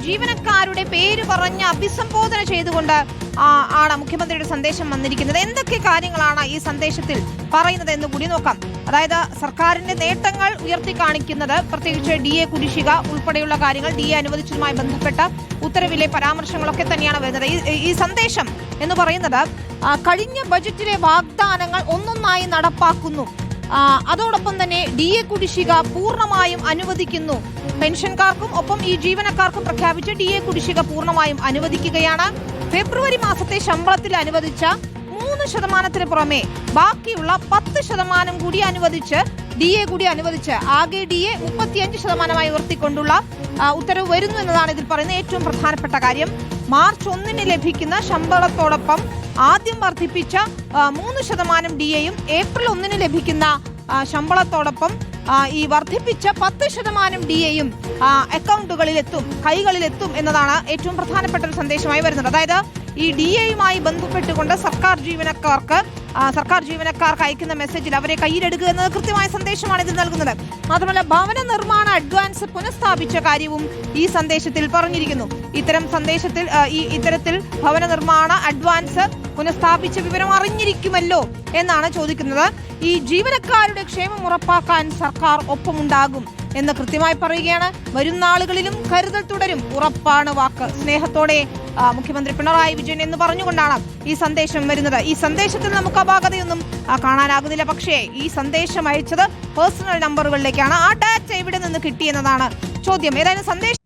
ജീവനക്കാരുടെ പേര് പറഞ്ഞ് അഭിസംബോധന ചെയ്തുകൊണ്ട് ആണ് മുഖ്യമന്ത്രിയുടെ സന്ദേശം വന്നിരിക്കുന്നത്. എന്തൊക്കെ കാര്യങ്ങളാണ് ഈ സന്ദേശത്തിൽ പറയുന്നത് എന്ന് കൂടി നോക്കാം. അതായത് സർക്കാരിന്റെ നേട്ടങ്ങൾ ഉയർത്തി കാണിക്കുന്നത്, പ്രത്യേകിച്ച് DA കുടിശ്ശിക ഉൾപ്പെടെയുള്ള കാര്യങ്ങൾ, DA അനുവദിച്ചതുമായി ബന്ധപ്പെട്ട ഉത്തരവിലെ പരാമർശങ്ങളൊക്കെ തന്നെയാണ് വരുന്നത്. ഈ സന്ദേശം എന്ന് പറയുന്നത് കഴിഞ്ഞ ബജറ്റിലെ വാഗ്ദാനങ്ങൾ ഒന്നൊന്നായി നടപ്പാക്കുന്നു, അതോടൊപ്പം തന്നെ DA കുടിശ്ശിക പൂർണ്ണമായും അനുവദിക്കുന്നു, പെൻഷൻകാർക്കും ഒപ്പം ഈ ജീവനക്കാർക്കും പ്രഖ്യാപിച്ച DA കുടിശ്ശിക പൂർണ്ണമായും അനുവദിക്കുകയാണ്. ഫെബ്രുവരി മാസത്തെ ശമ്പളത്തിൽ അനുവദിച്ച 3% പുറമെ ബാക്കിയുള്ള 10% കൂടി അനുവദിച്ച് DA കൂടി അനുവദിച്ച് ആകെ DA 35% ഉയർത്തിക്കൊണ്ടുള്ള ഉത്തരവ് വരുന്നു എന്നതാണ് ഇതിൽ പറയുന്ന ഏറ്റവും പ്രധാനപ്പെട്ട കാര്യം. മാർച്ച് 1 ലഭിക്കുന്ന ശമ്പളത്തോടൊപ്പം ആദ്യം വർദ്ധിപ്പിച്ച 3% DAയും ഏപ്രിൽ 1 ലഭിക്കുന്ന ശമ്പളത്തോടൊപ്പം ഈ വർദ്ധിപ്പിച്ച 10% DAയും അക്കൗണ്ടുകളിലെത്തും, കൈകളിലെത്തും എന്നതാണ് ഏറ്റവും പ്രധാനപ്പെട്ട ഒരു സന്ദേശമായി വരുന്നത്. അതായത് ഈ DAയുമായി ബന്ധപ്പെട്ടുകൊണ്ട് സർക്കാർ ജീവനക്കാർക്ക് അയക്കുന്ന മെസ്സേജിൽ അവരെ കയ്യിലെടുക്കുക എന്നത് കൃത്യമായ സന്ദേശമാണ് ഇത് നൽകുന്നത്. മാത്രമല്ല ഭവന നിർമ്മാണ അഡ്വാൻസ് പുനഃസ്ഥാപിച്ച കാര്യവും ഈ സന്ദേശത്തിൽ പറഞ്ഞിരിക്കുന്നു. ഇത്തരത്തിൽ ഭവന നിർമ്മാണ അഡ്വാൻസ് പുനഃസ്ഥാപിച്ച വിവരം അറിഞ്ഞിരിക്കുമല്ലോ എന്നാണ് ചോദിക്കുന്നത്. ഈ ജീവനക്കാരുടെ ക്ഷേമം ഉറപ്പാക്കാൻ സർക്കാർ ഒപ്പമുണ്ടാകും എന്ന് കൃത്യമായി പറയുകയാണ്. വരും നാളുകളിലും കരുതൽ തുടരും, ഉറപ്പാണ് വാക്ക്. സ്നേഹത്തോടെ മുഖ്യമന്ത്രി പിണറായി വിജയൻ എന്ന് പറഞ്ഞുകൊണ്ടാണ് ഈ സന്ദേശം വരുന്നത്. ഈ സന്ദേശത്തിൽ നമുക്ക് അപാകതയൊന്നും കാണാനാകുന്നില്ല. പക്ഷേ ഈ സന്ദേശം അയച്ചത് പേഴ്സണൽ നമ്പറുകളിലേക്കാണ്. ആ ഡാറ്റ എവിടെ നിന്ന് കിട്ടിയെന്നതാണ് ചോദ്യം. ഏതായാലും സന്ദേശം